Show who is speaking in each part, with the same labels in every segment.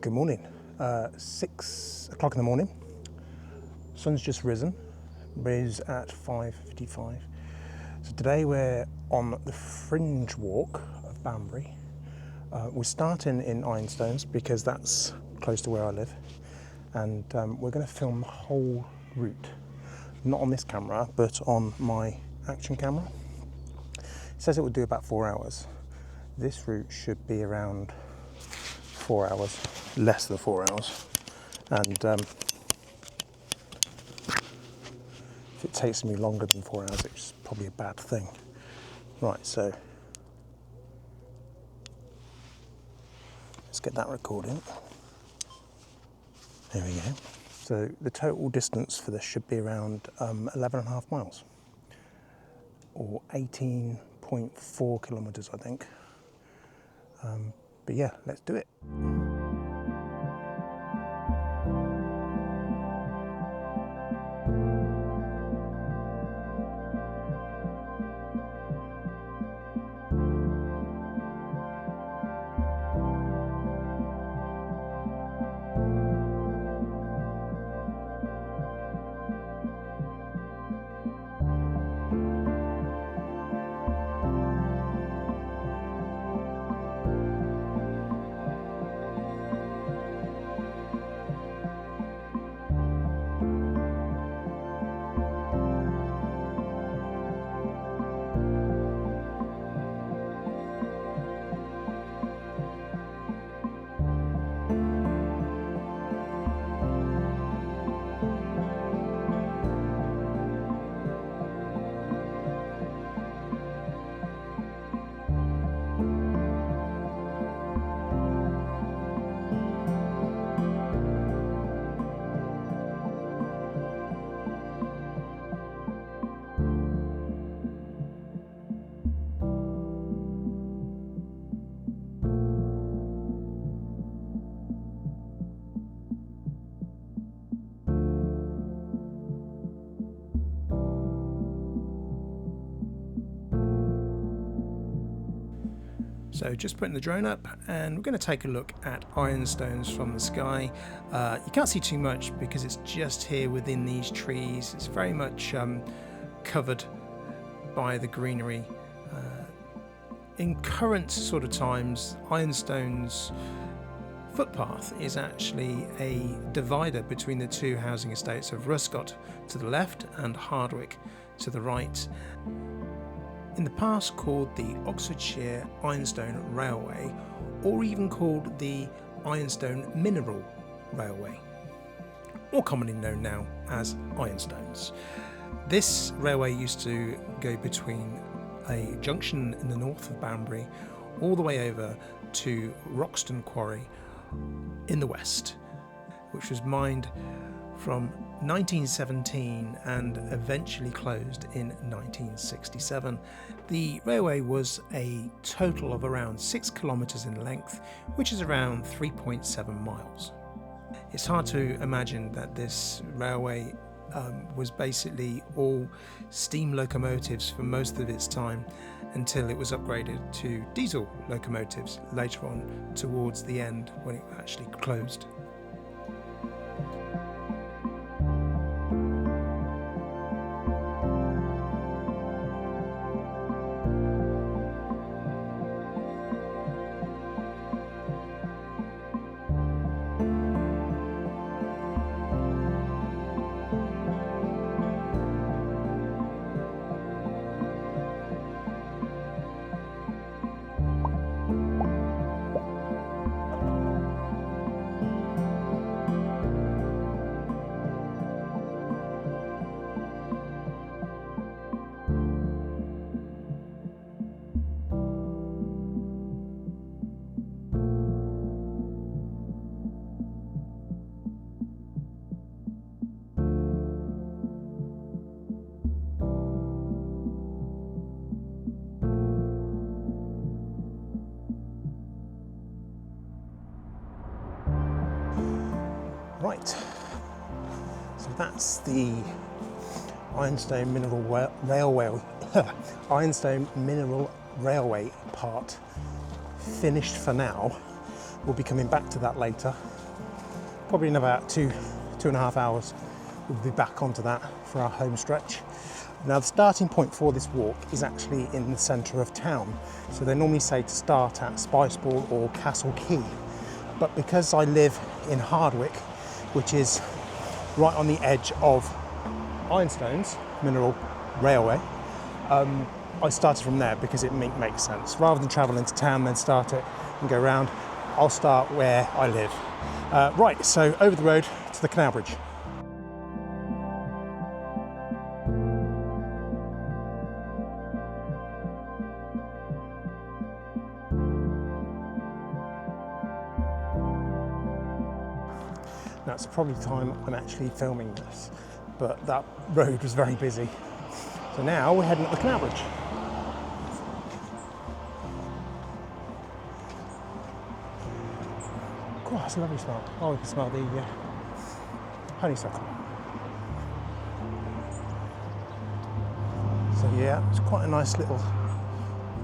Speaker 1: Good morning. 6 o'clock in the morning. Sun's just risen. Is at 5:55. So today we're on the fringe walk of Banbury. We're starting in Ironstones because that's close to where I live, and we're going to film the whole route, not on this camera but on my action camera. It says it would do about 4 hours. This route should be around 4 hours, less than 4 hours, and if it takes me longer than 4 hours, it's probably a bad thing. Right, so let's get that recording. There we go. So the total distance for this should be around 11.5 miles, or 18.4 kilometres, I think. But yeah, let's do it. So just putting the drone up, and we're going to take a look at Ironstones from the sky. You can't see too much because it's just here within these trees. It's very much covered by the greenery. In current sort of times, Ironstones footpath is actually a divider between the two housing estates of Ruscott to the left and Hardwick to the right. In the past called the Oxfordshire Ironstone Railway, or even called the Ironstone Mineral Railway, or commonly known now as Ironstones. This railway used to go between a junction in the north of Banbury all the way over to Roxton Quarry in the west, which was mined from 1917 and eventually closed in 1967. The railway was a total of around 6 kilometres in length, which is around 3.7 miles. It's hard to imagine that this railway was basically all steam locomotives for most of its time, until it was upgraded to diesel locomotives later on towards the end when it actually closed. Right, so that's the Ironstone Mineral Railway, Ironstone Mineral Railway part finished for now.
Speaker 2: We'll be coming back to that later. Probably in about two and a half hours, we'll be back onto that for our home stretch. Now the starting point for this walk is actually in the centre of town. So they normally say to start at Spiceball or Castle Quay. But because I live in Hardwick, which is right on the edge of Ironstones Mineral Railway, I started from there because it makes sense. Rather than travel into town, then start it and go round, I'll start where I live. Right, so over the road to the Canal Bridge. Now it's probably the time I'm actually filming this, but that road was very busy. So now we're heading up the Canal Bridge. Oh, that's a lovely smell. Oh, we can smell the honeysuckle. So yeah, it's quite a nice little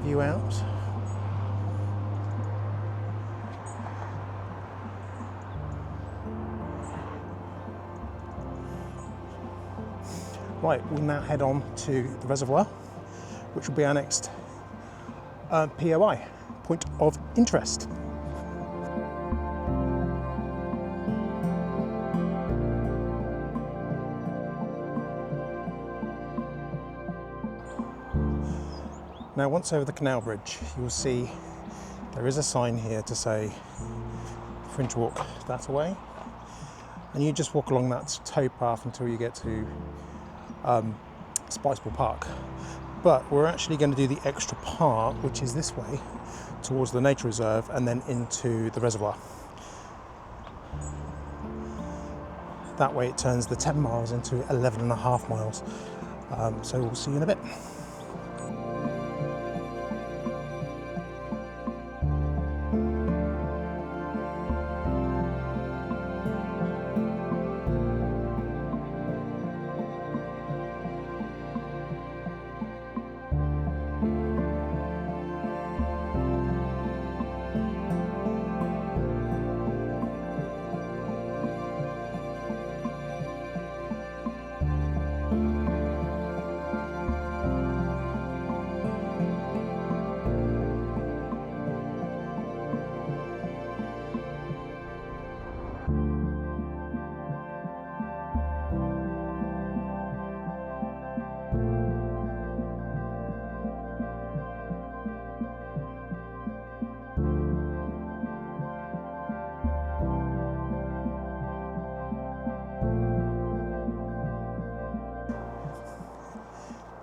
Speaker 2: view out. Right, we'll now head on to the reservoir, which will be our next POI, point of interest. Now, once over the Canal Bridge, you'll see there is a sign here to say Fringe Walk that way, and you just walk along that towpath until you get to Spiceball Park. But we're actually going to do the extra part, which is this way towards the nature reserve and then into the reservoir. That way it turns the 10 miles into 11.5 miles. So we'll see you in a bit.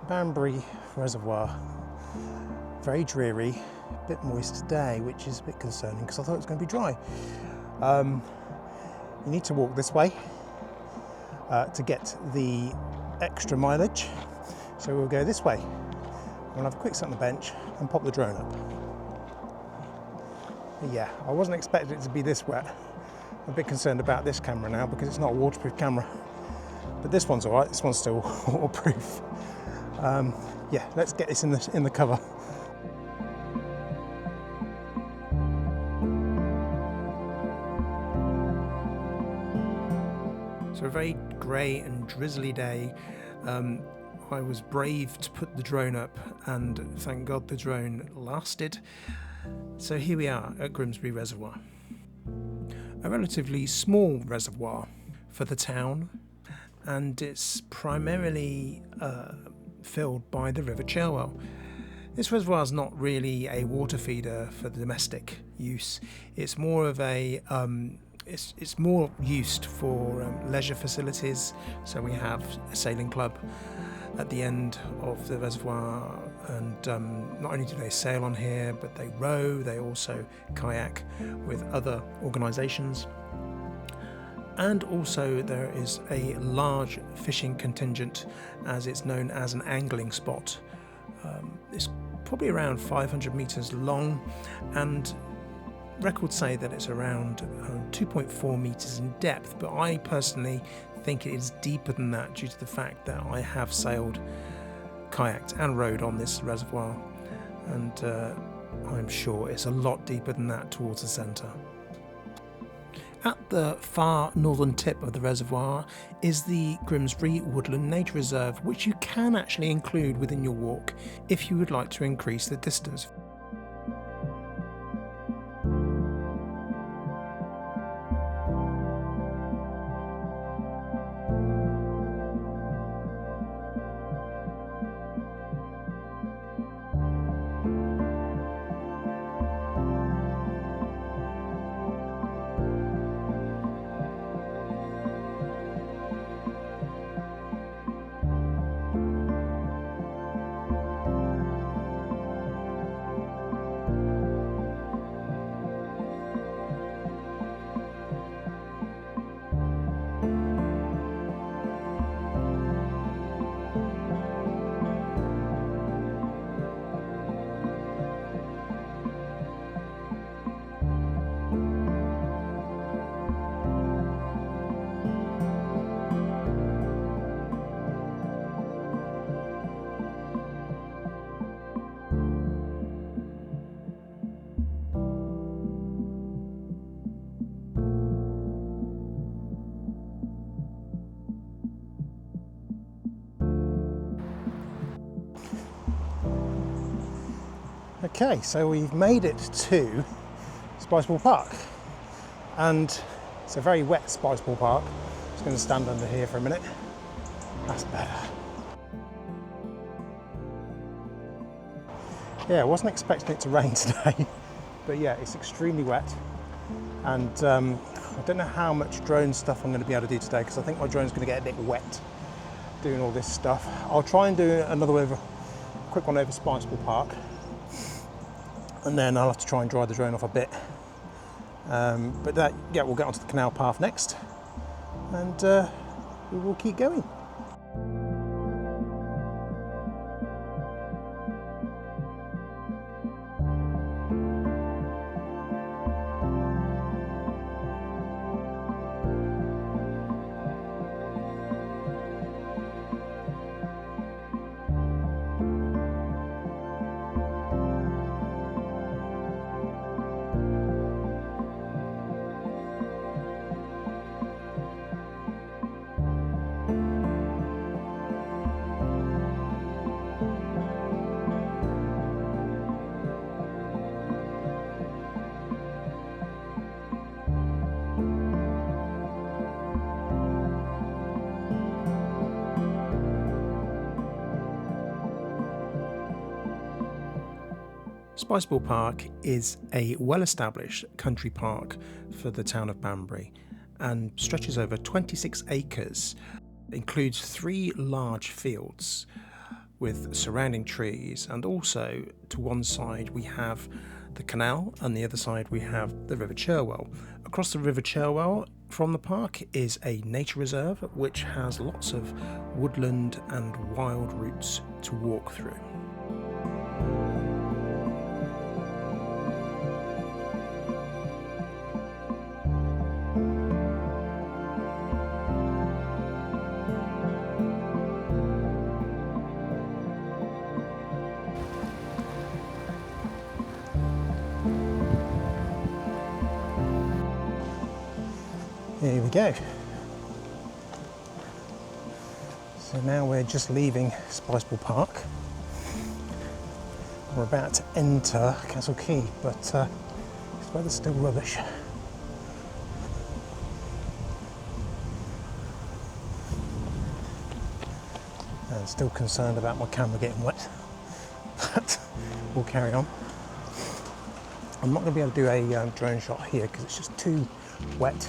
Speaker 2: Banbury Reservoir, very dreary, a bit moist today, which is a bit concerning because I thought it was going to be dry. You need to walk this way to get the extra mileage, so we'll go this way. We'll have a quick sit on the bench and pop the drone up. But yeah, I wasn't expecting it to be this wet. I'm a bit concerned about this camera now because it's not a waterproof camera, but this one's all right. This one's still waterproof. Yeah, let's get this in the cover.
Speaker 1: So a very grey and drizzly day. I was brave to put the drone up, and thank God the drone lasted. So here we are at Grimsby Reservoir. A relatively small reservoir for the town, and it's primarily filled by the River Cherwell. This reservoir is not really a water feeder for the domestic use. It's more of a it's more used for leisure facilities. So we have a sailing club at the end of the reservoir, and not only do they sail on here, but they row. They also kayak with other organisations. And also there is a large fishing contingent, as it's known as an angling spot. It's probably around 500 metres long, and records say that it's around 2.4 metres in depth, but I personally think it is deeper than that due to the fact that I have sailed, kayaked and rowed on this reservoir, and I'm sure it's a lot deeper than that towards the centre. at the far northern tip of the reservoir is the Grimsbury Woodland Nature Reserve, which you can actually include within your walk if you would like to increase the distance.
Speaker 2: Okay, so we've made it to Spiceball Park, and it's a very wet Spiceball Park. I'm just going to stand under here for a minute. That's better. Yeah, I wasn't expecting it to rain today, but yeah, it's extremely wet, and I don't know how much drone stuff I'm going to be able to do today, because I think my drone's going to get a bit wet doing all this stuff. I'll try and do another quick one over Spiceball Park, and then I'll have to try and dry the drone off a bit. But that, yeah, we'll get onto the canal path next, and we will keep going.
Speaker 1: Spiceball Park is a well-established country park for the town of Banbury and stretches over 26 acres. It includes 3 large fields with surrounding trees, and also to one side we have the canal and the other side we have the River Cherwell. Across the River Cherwell from the park is a nature reserve which has lots of woodland and wild routes to walk through.
Speaker 2: Here we go. So now we're just leaving Spiceball Park. We're about to enter Castle Quay, but this weather's still rubbish. And still concerned about my camera getting wet, but we'll carry on. I'm not going to be able to do a drone shot here because it's just too wet.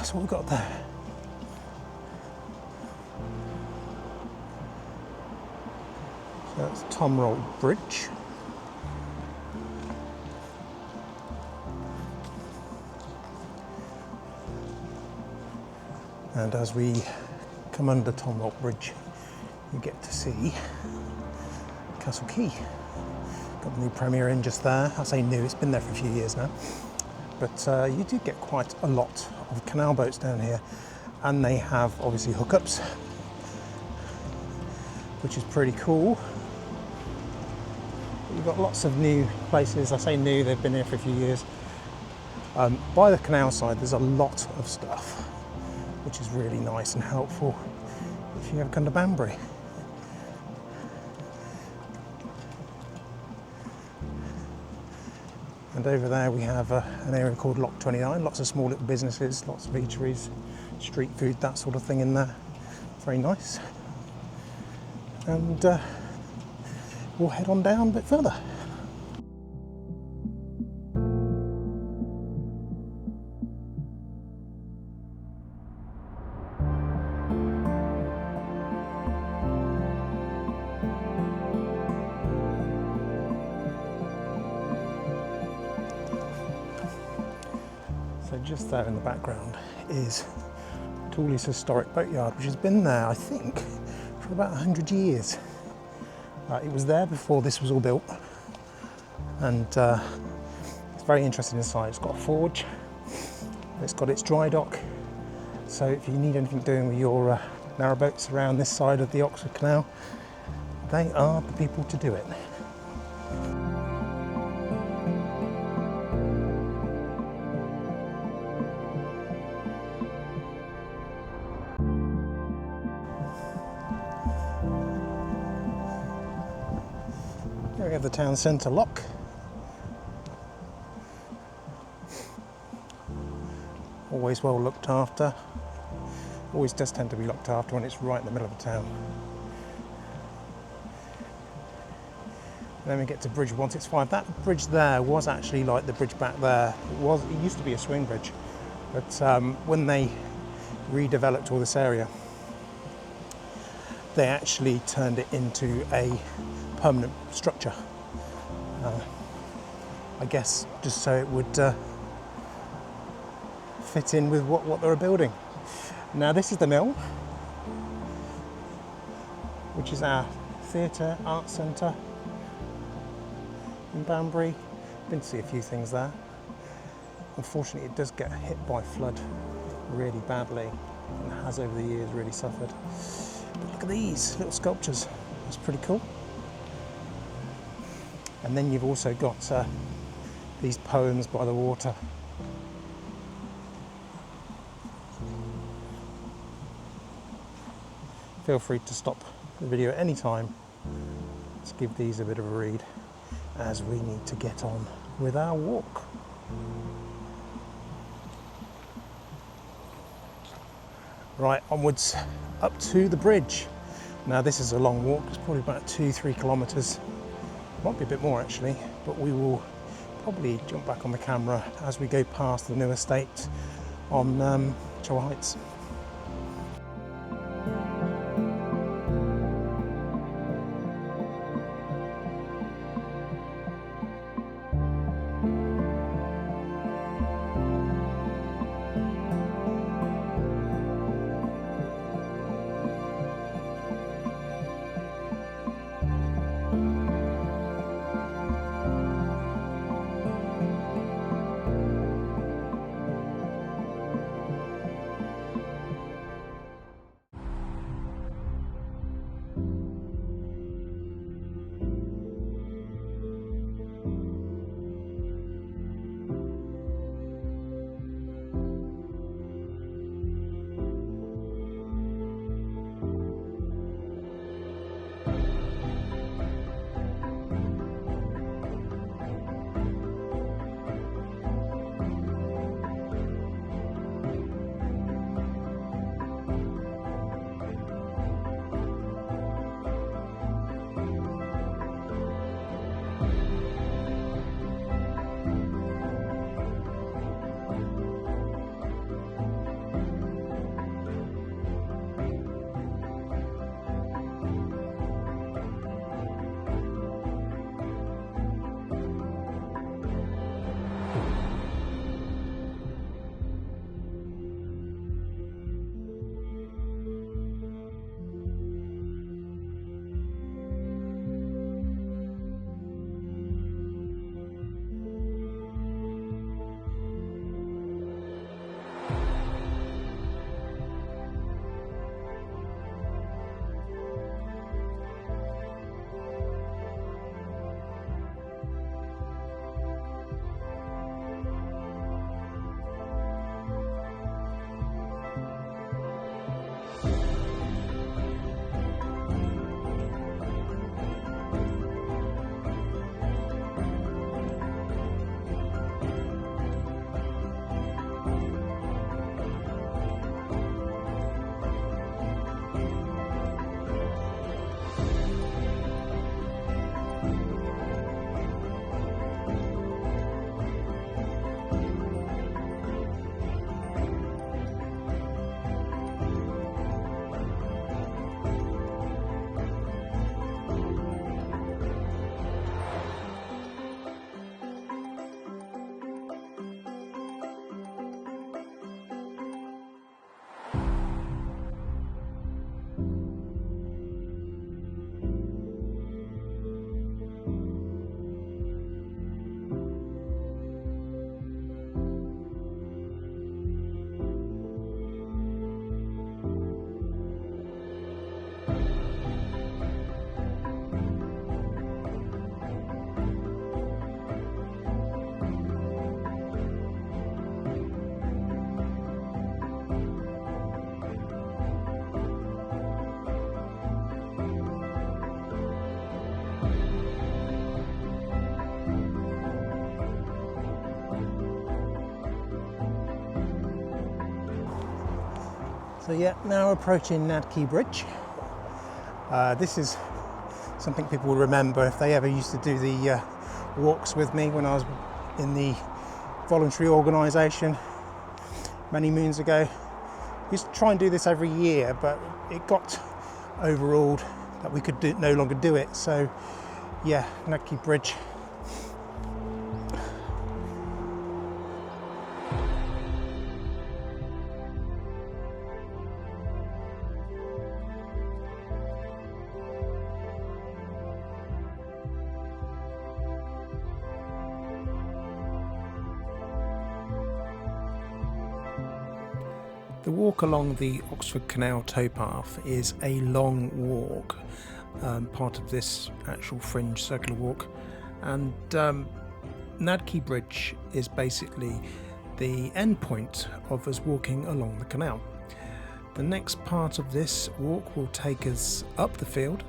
Speaker 2: So what we've got there. So that's Tomroll Bridge. And as we come under Tomroll Bridge, you get to see Castle Quay. Got the new Premier Inn just there. I say new, it's been there for a few years now. But you do get quite a lot of canal boats down here, and they have obviously hookups, which is pretty cool. But you've got lots of new places. I say new, they've been here for a few years. By the canal side, there's a lot of stuff, which is really nice and helpful if you ever come to Banbury. And over there we have an area called Lock 29, lots of small little businesses, lots of eateries, street food, that sort of thing in there. Very nice. And we'll head on down a bit further. So just there in the background is Tooley's historic boatyard, which has been there, I think, for about 100 years. It was there before this was all built, and it's very interesting inside. It's got a forge, it's got its dry dock, so if you need anything doing with your narrowboats around this side of the Oxford Canal, they are the people to do it. Here we have the town centre lock. Always well looked after. Always does tend to be looked after when it's right in the middle of the town. Then we get to Bridge 165. That bridge there was actually like the bridge back there. It used to be a swing bridge, but when they redeveloped all this area, they actually turned it into a permanent structure. I guess just so it would fit in with what they were building. Now this is the mill, which is our theatre, art centre in Banbury. Been to see a few things there. Unfortunately it does get hit by flood really badly and has over the years really suffered. But look at these little sculptures, it's pretty cool. And then you've also got these poems by the water. Feel free to stop the video at any time to give these a bit of a read as we need to get on with our walk. Right, onwards up to the bridge. Now this is a long walk, it's probably about 2-3 kilometres. Might be a bit more actually, but we will probably jump back on the camera as we go past the new estate on Chilwell Heights. So yeah, now approaching Nadkey Bridge. This is something people will remember if they ever used to do the walks with me when I was in the voluntary organisation many moons ago. We used to try and do this every year, but it got overruled that we could no longer do it. So yeah, Nadkey Bridge.
Speaker 1: The walk along the Oxford Canal towpath is a long walk, part of this actual fringe circular walk, and Nadkey Bridge is basically the end point of us walking along the canal. The next part of this walk will take us up the field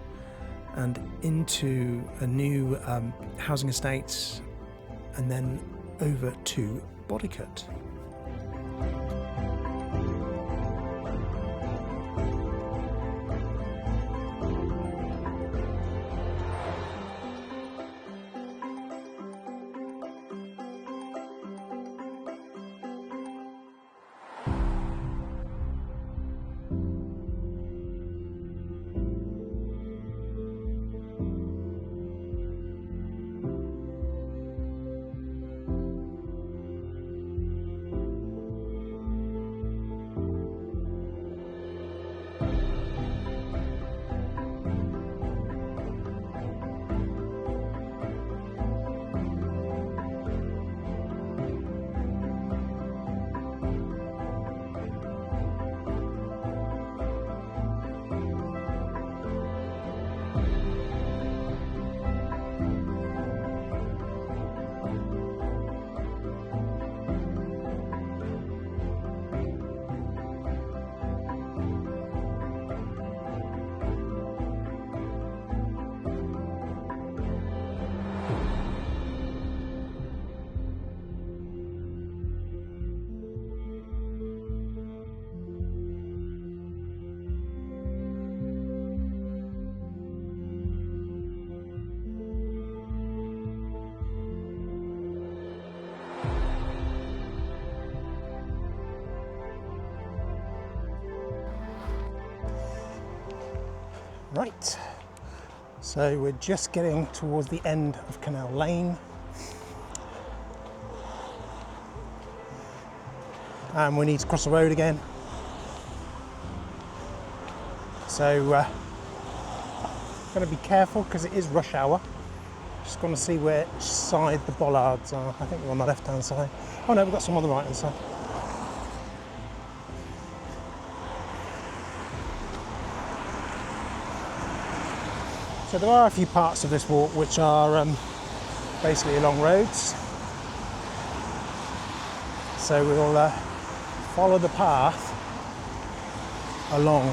Speaker 1: and into a new housing estate, and then over to Boddicott. Right, so we're just getting towards the end of Canal Lane, and we need to cross the road again. So going to be careful because it is rush hour. Just going to see which side the bollards are. I think we're on the left hand side. Oh no, we've got some on the right hand side. So there are a few parts of this walk which are basically along roads. So we'll follow the path along.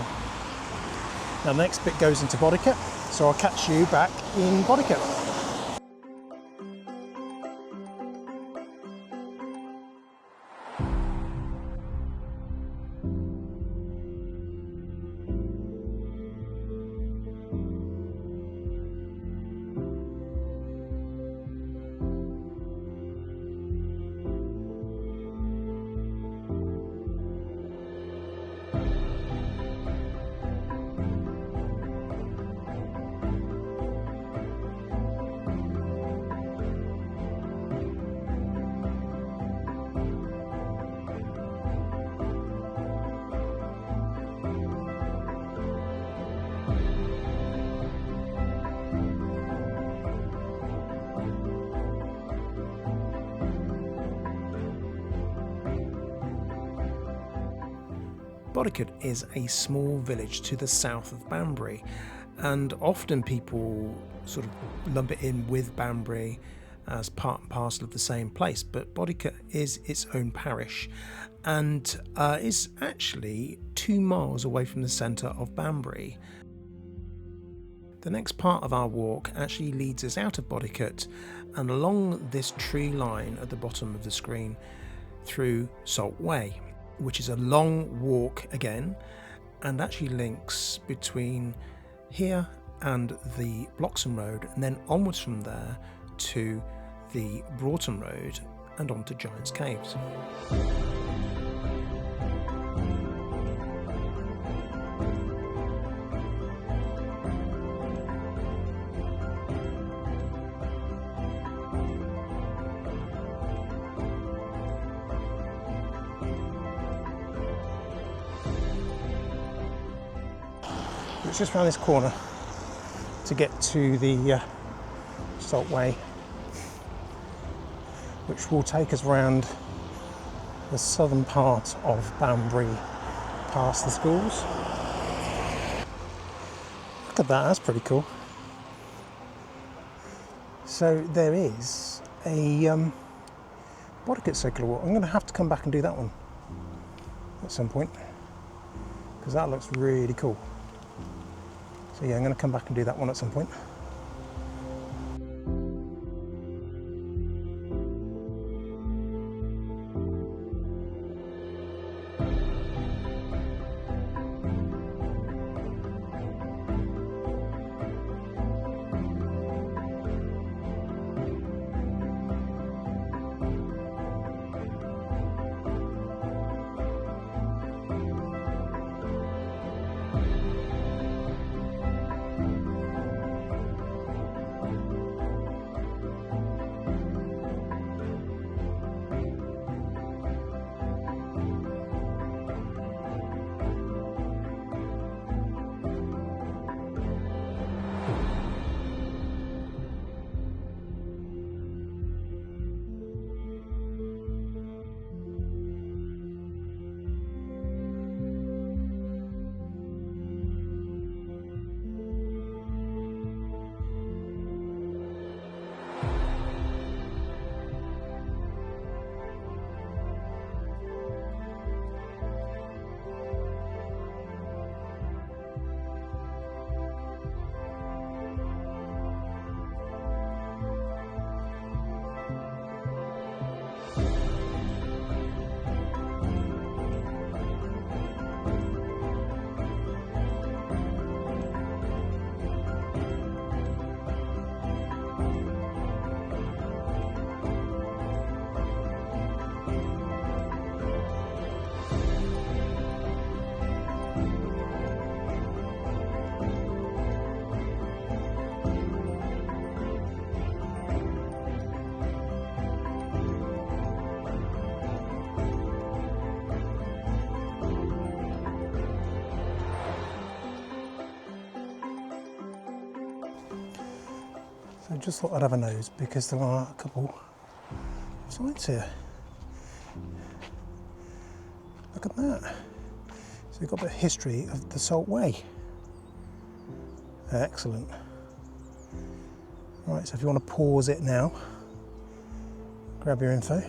Speaker 1: Now the next bit goes into Boddicott, so I'll catch you back in Boddicott. Boddicott is a small village to the south of Banbury, and often people sort of lump it in with Banbury as part and parcel of the same place, but Boddicott is its own parish and is actually 2 miles away from the centre of Banbury. The next part of our walk actually leads us out of Boddicott and along this tree line at the bottom of the screen through Salt Way. which is a long walk again, and actually links between here and the Bloxham Road, and then onwards from there to the Broughton Road and on to Giant's Caves.
Speaker 2: It's just round this corner to get to the Salt Way, which will take us round the southern part of Banbury past the schools. Look at that, that's pretty cool. So there is a Boddicott Circular Walk. I'm going to have to come back and do that one at some point, because that looks really cool. So yeah, I'm going to come back and do that one at some point. So I just thought I'd have a nose because there are a couple of signs here. Look at that. So we've got a bit of history of the Salt Way. Excellent. Right, so if you want to pause it now, grab your info,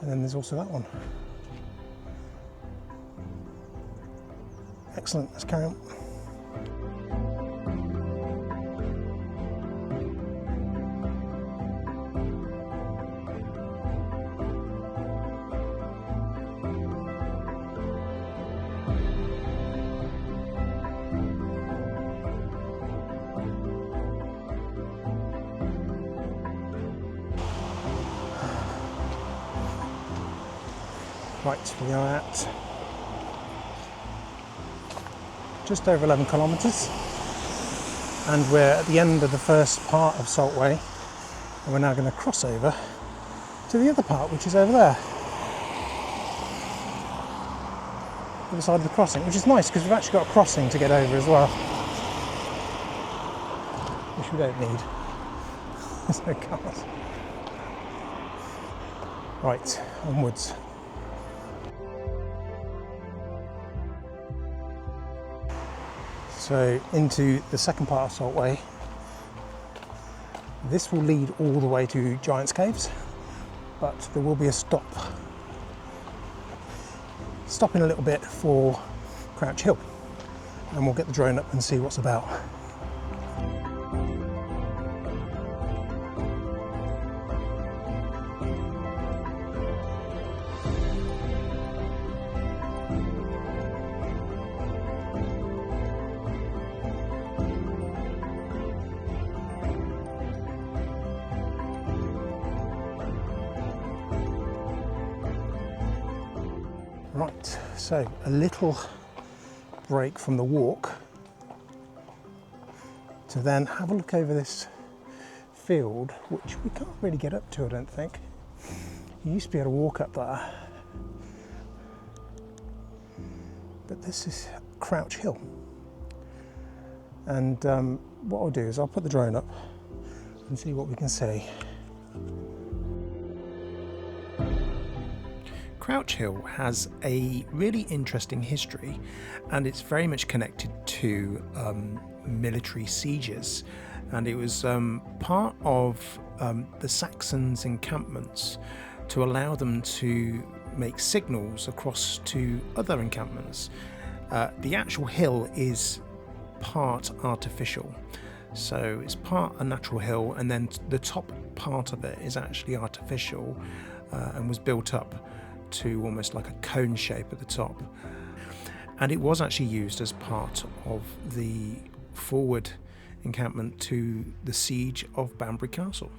Speaker 2: and then there's also that one. Excellent, let's carry on. Right, we are at just over 11 kilometres, and we're at the end of the first part of Salt Way, and we're now going to cross over to the other part, which is over there, the other side of the crossing, which is nice because we've actually got a crossing to get over as well, which we don't need. There's no cars. Right, onwards. So into the second part of Salt Way. This will lead all the way to Giant's Caves, but there will be a stop. Stopping a little bit for Crouch Hill, and we'll get the drone up and see what's about. Right, so a little break from the walk to then have a look over this field, which we can't really get up to, I don't think. You used to be able to walk up there, but this is Crouch Hill. And what I'll do is I'll put the drone up and see what we can see.
Speaker 1: Crouch Hill has a really interesting history, and it's very much connected to military sieges, and it was part of the Saxons' encampments to allow them to make signals across to other encampments. The actual hill is part artificial, so it's part a natural hill, and then the top part of it is actually artificial and was built up to almost like a cone shape at the top, and it was actually used as part of the forward encampment to the siege of Banbury Castle.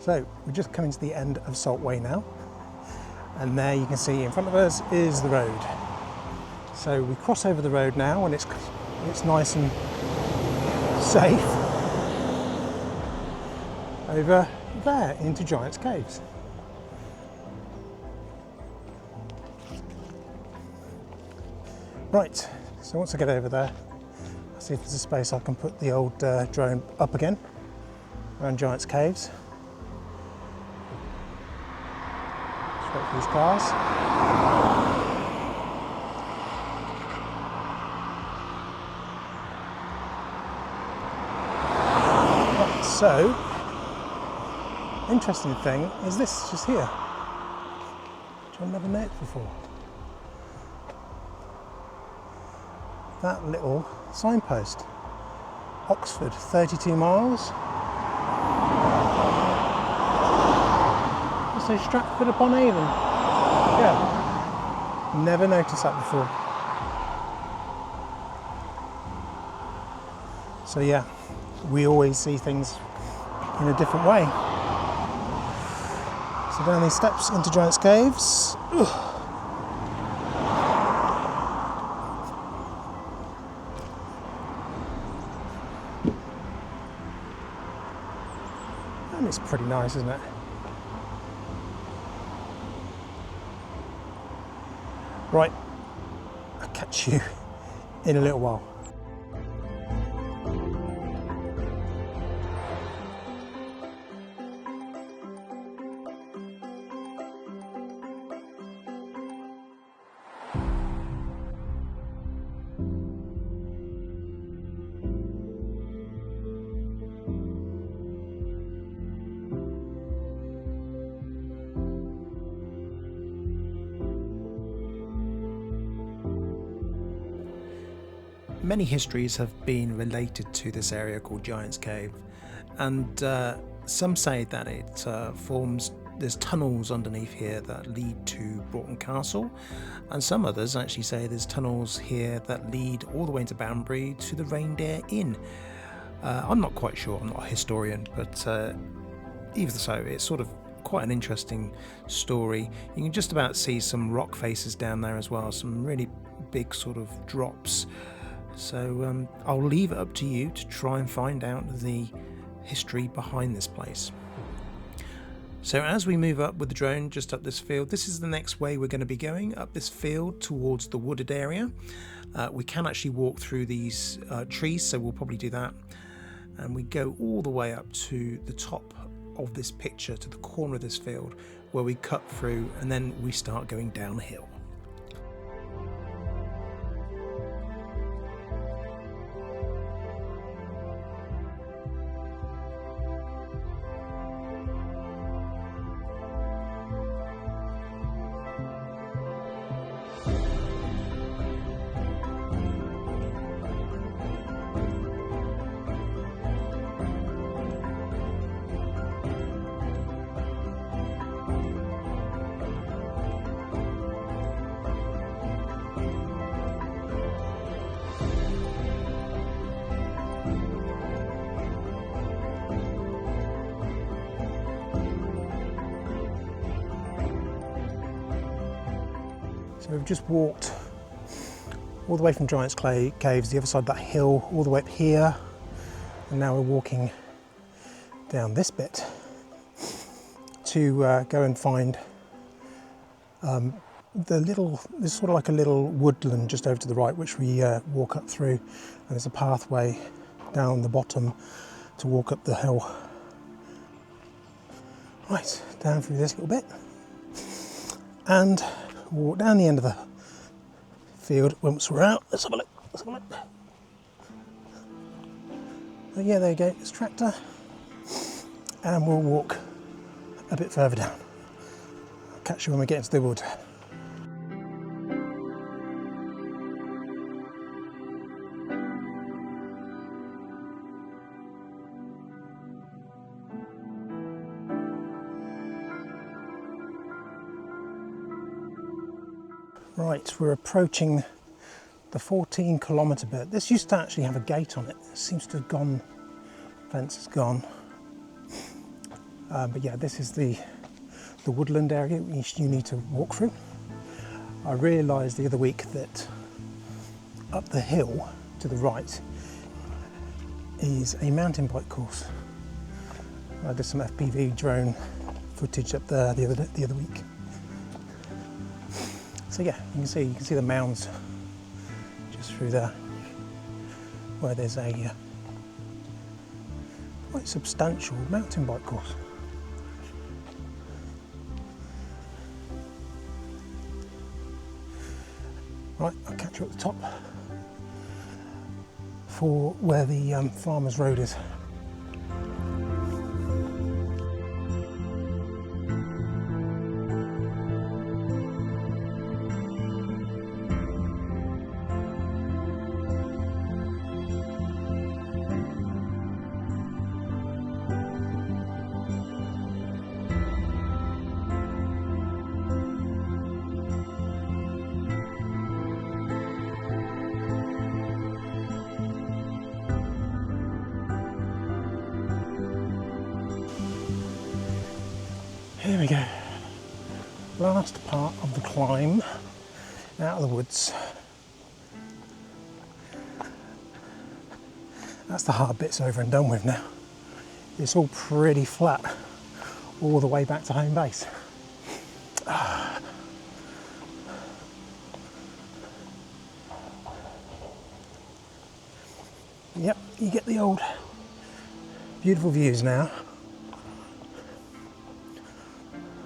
Speaker 2: So we're just coming to the end of Salt Way now, and there you can see in front of us is the road. So we cross over the road now, and it's nice and safe over there into Giant's Caves. Right, so once I get over there, I'll see if there's a space I can put the old drone up again around Giant's Caves. Straight for these cars. Right, so, interesting thing is this just here, which I've never noticed before. That little signpost, Oxford, 32 miles. So Stratford upon Avon. Yeah, never noticed that before. So yeah, we always see things in a different way. So down these steps into Giant's Caves. Ugh. And it's pretty nice, isn't it? Right, I'll catch you in a little while.
Speaker 1: Many histories have been related to this area called Giant's Cave, and Some say that it there's tunnels underneath here that lead to Broughton Castle, and some others actually say there's tunnels here that lead all the way into Banbury to the Reindeer Inn. I'm not quite sure, I'm not a historian, but either so, it's sort of quite an interesting story. You can just about see some rock faces down there as well, some really big sort of drops. So I'll leave it up to you to try and find out the history behind this place. So as we move up with the drone just up this field, this is the next way we're going to be going, up this field towards the wooded area. We can actually walk through these trees, so we'll probably do that. And we go all the way up to the top of this picture, to the corner of this field, where we cut through and then we start going downhill.
Speaker 2: So we've just walked all the way from Giant's Caves, the other side of that hill, all the way up here, and now we're walking down this bit to go and find there's sort of like a little woodland just over to the right, which we walk up through, and there's a pathway down the bottom to walk up the hill. Right, down through this little bit, and walk down the end of the field once we're out. Let's have a look. Oh yeah, there you go, it's tractor. And we'll walk a bit further down. I'll catch you when we get into the wood. Right, we're approaching the 14-kilometre bit. This used to actually have a gate on it. It seems to have gone, fence is gone. But yeah, this is the woodland area you need to walk through. I realised the other week that up the hill to the right is a mountain bike course. I did some FPV drone footage up there the other week. So yeah, you can see the mounds just through there, where there's a quite substantial mountain bike course. Right, I'll catch you at the top for where the Farmers Road is. Here we go, last part of the climb out of the woods. That's the hard bits over and done with now. It's all pretty flat all the way back to home base. Yep, you get the old beautiful views now.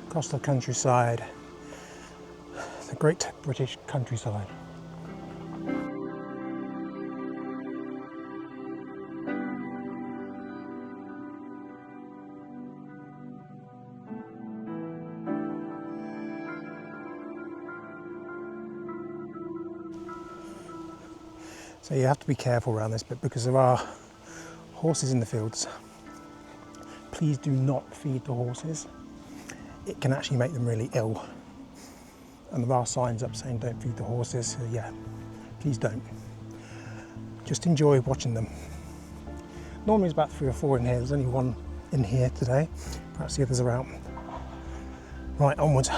Speaker 2: Across the countryside, the great British countryside. So you have to be careful around this bit because there are horses in the fields, please do not feed the horses. It can actually make them really ill. And there are signs up saying don't feed the horses, so yeah, please don't. Just enjoy watching them. Normally it's about 3 or 4 in here, there's only 1 in here today, perhaps the others are out. Right, onwards.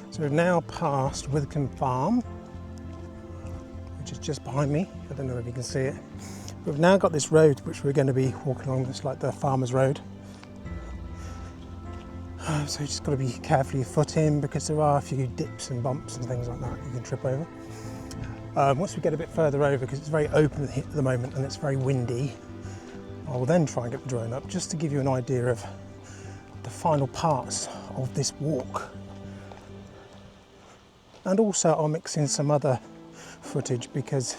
Speaker 2: So we've now passed Withycombe Farm, which is just behind me. I don't know if you can see it. But we've now got this road which we're going to be walking along. It's like the farmer's road. So you just got to be carefully footing because there are a few dips and bumps and things like that you can trip over. Once we get a bit further over, because it's very open at the moment and it's very windy, I will then try and get the drone up just to give you an idea of the final parts of this walk. And also I'll mix in some other footage because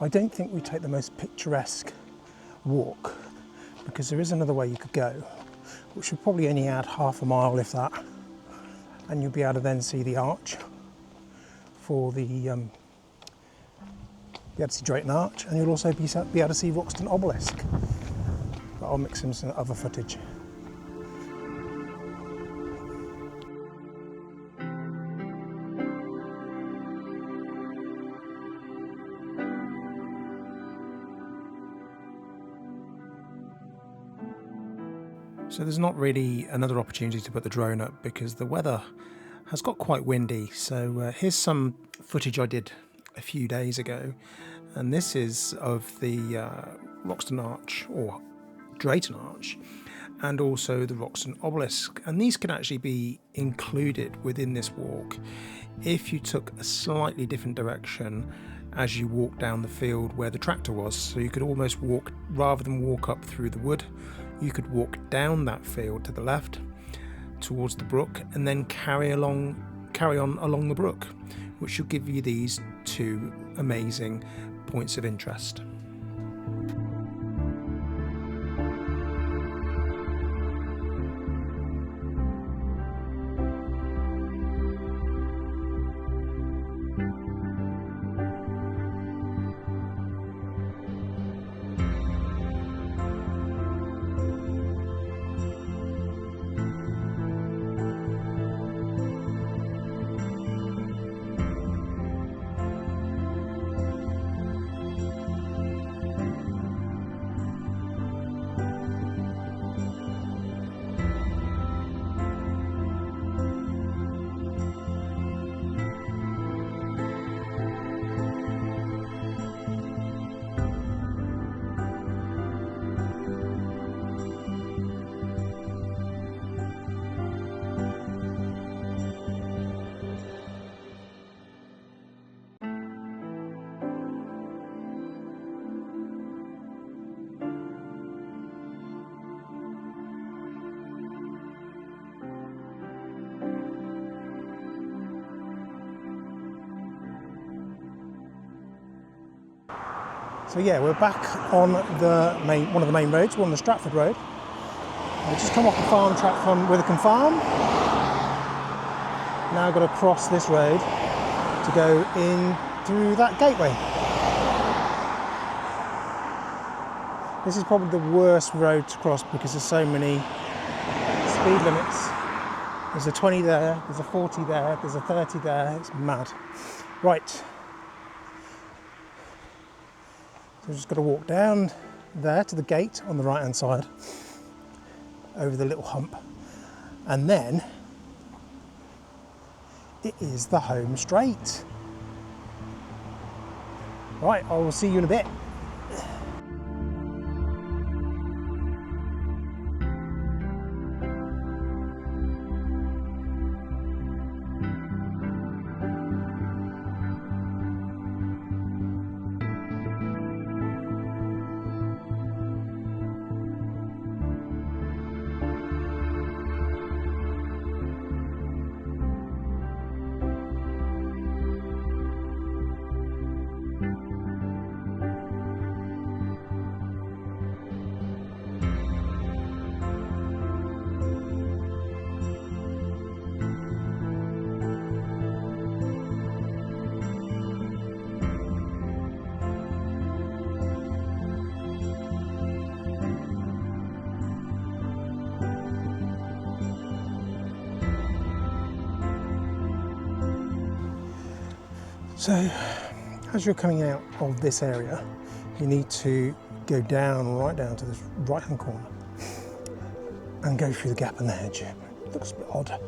Speaker 2: I don't think we take the most picturesque walk, because there is another way you could go, which would probably only add half a mile if that, and you'll be able to then see the arch for the be able to see Drayton Arch, and you'll also be able to see Roxton Obelisk. But I'll mix in some other footage.
Speaker 1: So there's not really another opportunity to put the drone up because the weather has got quite windy. So here's some footage I did a few days ago, and this is of the Roxton Arch, or Drayton Arch, and also the Roxton Obelisk, and these can actually be included within this walk if you took a slightly different direction as you walk down the field where the tractor was. So you could almost walk, rather than walk up through the wood, you could walk down that field to the left towards the brook and then carry on along the brook, which will give you these 2 amazing points of interest.
Speaker 2: So yeah, we're back on one of the main roads. We're on the Stratford Road. We've just come off the farm track from Withycombe Farm. Now I've got to cross this road to go in through that gateway. This is probably the worst road to cross because there's so many speed limits. There's a 20 there, there's a 40 there, there's a 30 there, it's mad. Right. So we've just got to walk down there to the gate on the right hand side, over the little hump, and then it is the home straight. Right, I will see you in a bit. So as you're coming out of this area, you need to go down, right down to this right hand corner and go through the gap in the hedge. It looks a bit odd,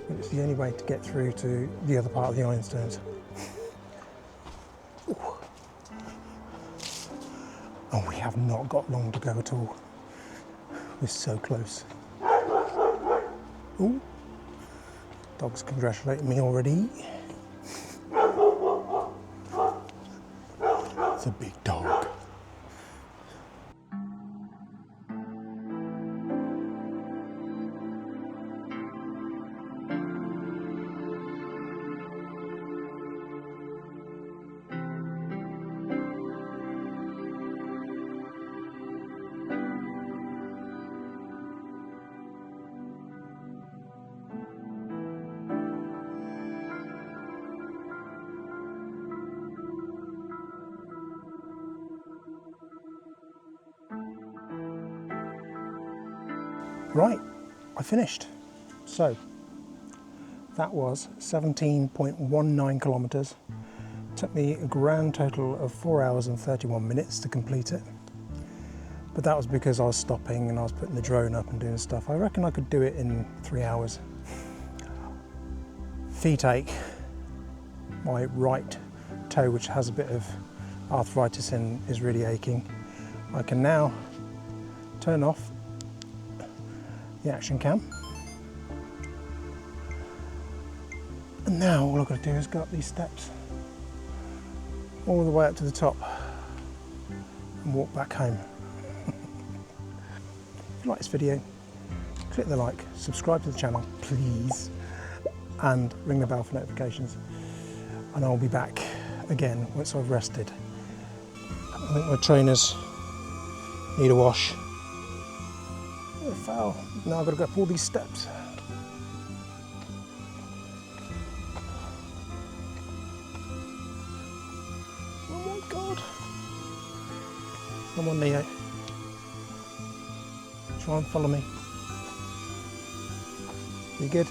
Speaker 2: but it's the only way to get through to the other part of the ironstones. Ooh. And we have not got long to go at all. We're so close. Ooh. Dog's congratulating me already. It's a big dog. Right, I finished. So that was 17.19 kilometres. Took me a grand total of 4 hours and 31 minutes to complete it. But that was because I was stopping and I was putting the drone up and doing stuff. I reckon I could do it in 3 hours. Feet ache. My right toe, which has a bit of arthritis in, is really aching. I can now turn off the action cam. And now all I've got to do is go up these steps all the way up to the top and walk back home. If you like this video, click the like, subscribe to the channel please, and ring the bell for notifications, and I'll be back again once I've rested. I think my trainers need a wash. I fell. Now I've got to go up all these steps. Oh my God. Come on, Leo. Try and follow me. You good?